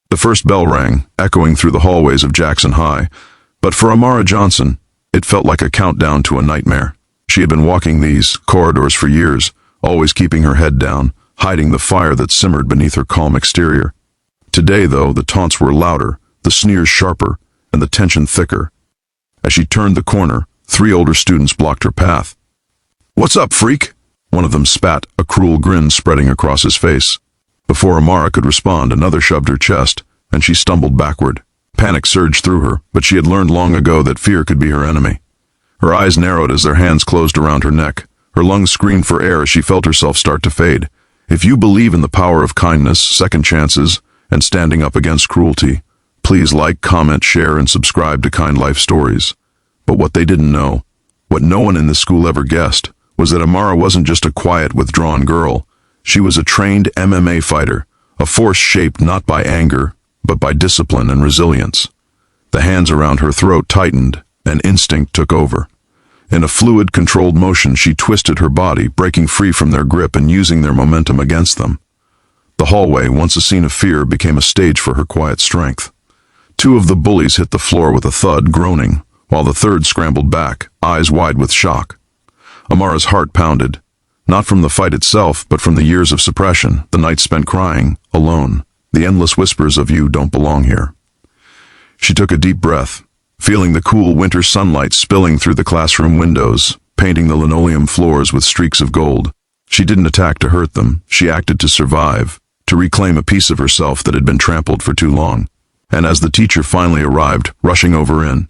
The first bell rang, echoing through the hallways of Jackson High, but for Amara Johnson, it felt like a countdown to a nightmare. She had been walking these corridors for years, always keeping her head down, hiding the fire that simmered beneath her calm exterior. Today, though, the taunts were louder, the sneers sharper, and the tension thicker. As she turned the corner, 3 older students blocked her path. "What's up, freak?" One of them spat, a cruel grin spreading across his face. Before Amara could respond, another shoved her chest, and she stumbled backward. Panic surged through her, but she had learned long ago that fear could be her enemy. Her eyes narrowed as their hands closed around her neck. Her lungs screamed for air as she felt herself start to fade. If you believe in the power of kindness, second chances, and standing up against cruelty, please like, comment, share, and subscribe to KindLife Stories. But what they didn't know, what no one in this school ever guessed, was that Amara wasn't just a quiet, withdrawn girl. She was a trained MMA fighter, a force shaped not by anger, but by discipline and resilience. The hands around her throat tightened, and instinct took over. In a fluid, controlled motion, she twisted her body, breaking free from their grip and using their momentum against them. The hallway, once a scene of fear, became a stage for her quiet strength. 2 of the bullies hit the floor with a thud, groaning, while the third scrambled back, eyes wide with shock. Amara's heart pounded, not from the fight itself, but from the years of suppression, the nights spent crying, alone, the endless whispers of "you don't belong here." She took a deep breath, feeling the cool winter sunlight spilling through the classroom windows, painting the linoleum floors with streaks of gold. She didn't attack to hurt them, she acted to survive, to reclaim a piece of herself that had been trampled for too long. And as the teacher finally arrived, rushing over in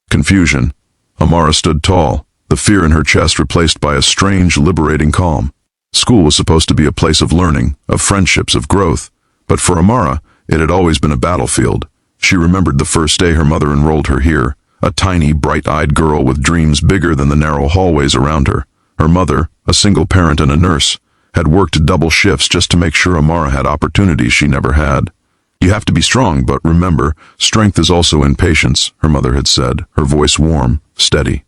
confusion, Amara stood tall, the fear in her chest replaced by a strange, liberating calm. School was supposed to be a place of learning, of friendships, of growth, but for Amara, it had always been a battlefield. She remembered the first day her mother enrolled her here, a tiny, bright-eyed girl with dreams bigger than the narrow hallways around her. Her mother, a single parent and a nurse, had worked double shifts just to make sure Amara had opportunities she never had. "You have to be strong, but remember, strength is also in patience," her mother had said, her voice warm, steady.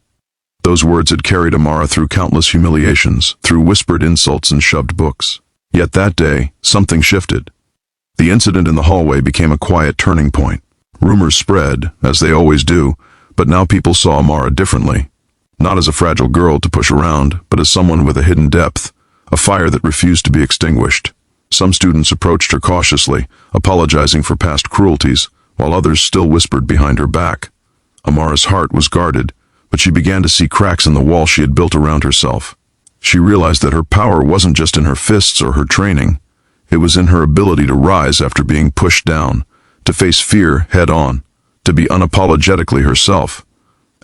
Those words had carried Amara through countless humiliations, through whispered insults and shoved books. Yet that day, something shifted. The incident in the hallway became a quiet turning point. Rumors spread, as they always do, but now people saw Amara differently. Not as a fragile girl to push around, but as someone with a hidden depth, a fire that refused to be extinguished. Some students approached her cautiously, apologizing for past cruelties, while others still whispered behind her back. Amara's heart was guarded, but she began to see cracks in the wall she had built around herself. She realized that her power wasn't just in her fists or her training. It was in her ability to rise after being pushed down, to face fear head-on, to be unapologetically herself.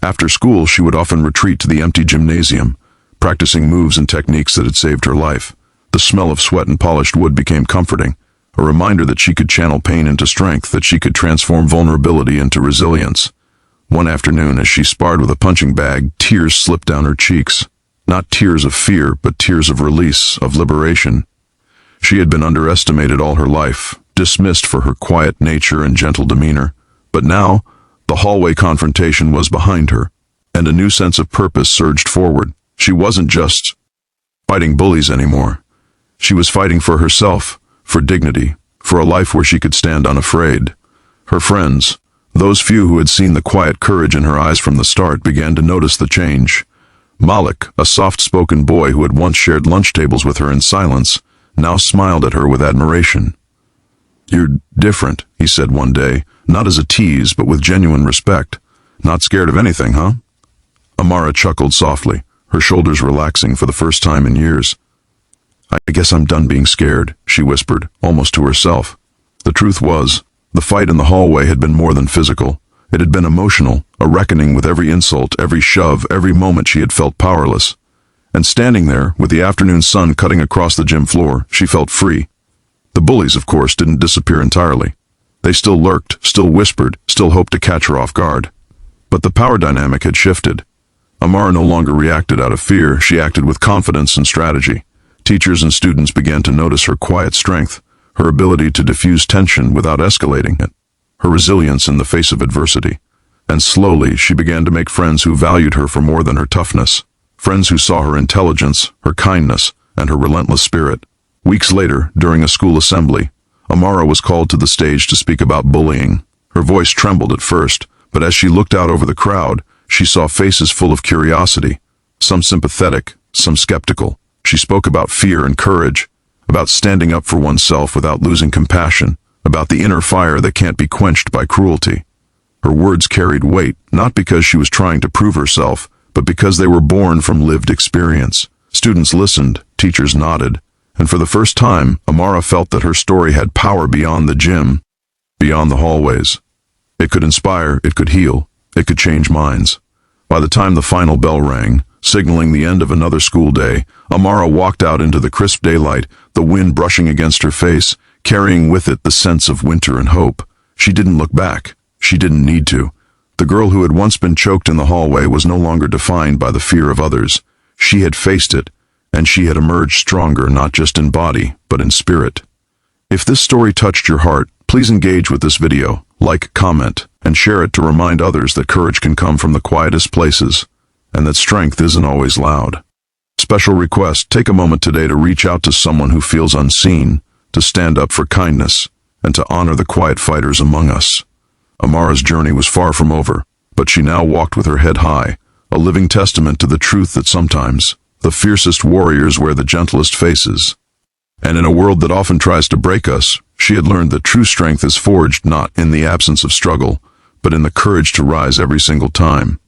After school, she would often retreat to the empty gymnasium, practicing moves and techniques that had saved her life. The smell of sweat and polished wood became comforting, a reminder that she could channel pain into strength, that she could transform vulnerability into resilience. One afternoon, as she sparred with a punching bag, tears slipped down her cheeks. Not tears of fear, but tears of release, of liberation. She had been underestimated all her life, dismissed for her quiet nature and gentle demeanor. But now, the hallway confrontation was behind her, and a new sense of purpose surged forward. She wasn't just fighting bullies anymore. She was fighting for herself, for dignity, for a life where she could stand unafraid. Her friends, those few who had seen the quiet courage in her eyes from the start, began to notice the change. Malik, a soft-spoken boy who had once shared lunch tables with her in silence, now smiled at her with admiration. "You're different," he said one day, not as a tease, but with genuine respect. "Not scared of anything, huh?" Amara chuckled softly, her shoulders relaxing for the first time in years. "I guess I'm done being scared," she whispered, almost to herself. The truth was, the fight in the hallway had been more than physical. It had been emotional, a reckoning with every insult, every shove, every moment she had felt powerless. And standing there, with the afternoon sun cutting across the gym floor, she felt free. The bullies, of course, didn't disappear entirely. They still lurked, still whispered, still hoped to catch her off guard. But the power dynamic had shifted. Amara no longer reacted out of fear, she acted with confidence and strategy. Teachers and students began to notice her quiet strength, her ability to diffuse tension without escalating it, her resilience in the face of adversity. And slowly, she began to make friends who valued her for more than her toughness, friends who saw her intelligence, her kindness, and her relentless spirit. Weeks later, during a school assembly, Amara was called to the stage to speak about bullying. Her voice trembled at first, but as she looked out over the crowd, she saw faces full of curiosity, some sympathetic, some skeptical. She spoke about fear and courage, about standing up for oneself without losing compassion, about the inner fire that can't be quenched by cruelty. Her words carried weight, not because she was trying to prove herself, but because they were born from lived experience. Students listened, teachers nodded, and for the first time, Amara felt that her story had power beyond the gym, beyond the hallways. It could inspire, it could heal, it could change minds. By the time the final bell rang, signaling the end of another school day, Amara walked out into the crisp daylight, the wind brushing against her face, carrying with it the sense of winter and hope. She didn't look back. She didn't need to. The girl who had once been choked in the hallway was no longer defined by the fear of others. She had faced it, and she had emerged stronger not just in body, but in spirit. If this story touched your heart, please engage with this video, like, comment, and share it to remind others that courage can come from the quietest places, and that strength isn't always loud. Special request, take a moment today to reach out to someone who feels unseen, to stand up for kindness, and to honor the quiet fighters among us. Amara's journey was far from over, but she now walked with her head high, a living testament to the truth that sometimes the fiercest warriors wear the gentlest faces. And in a world that often tries to break us, she had learned that true strength is forged not in the absence of struggle, but in the courage to rise every single time.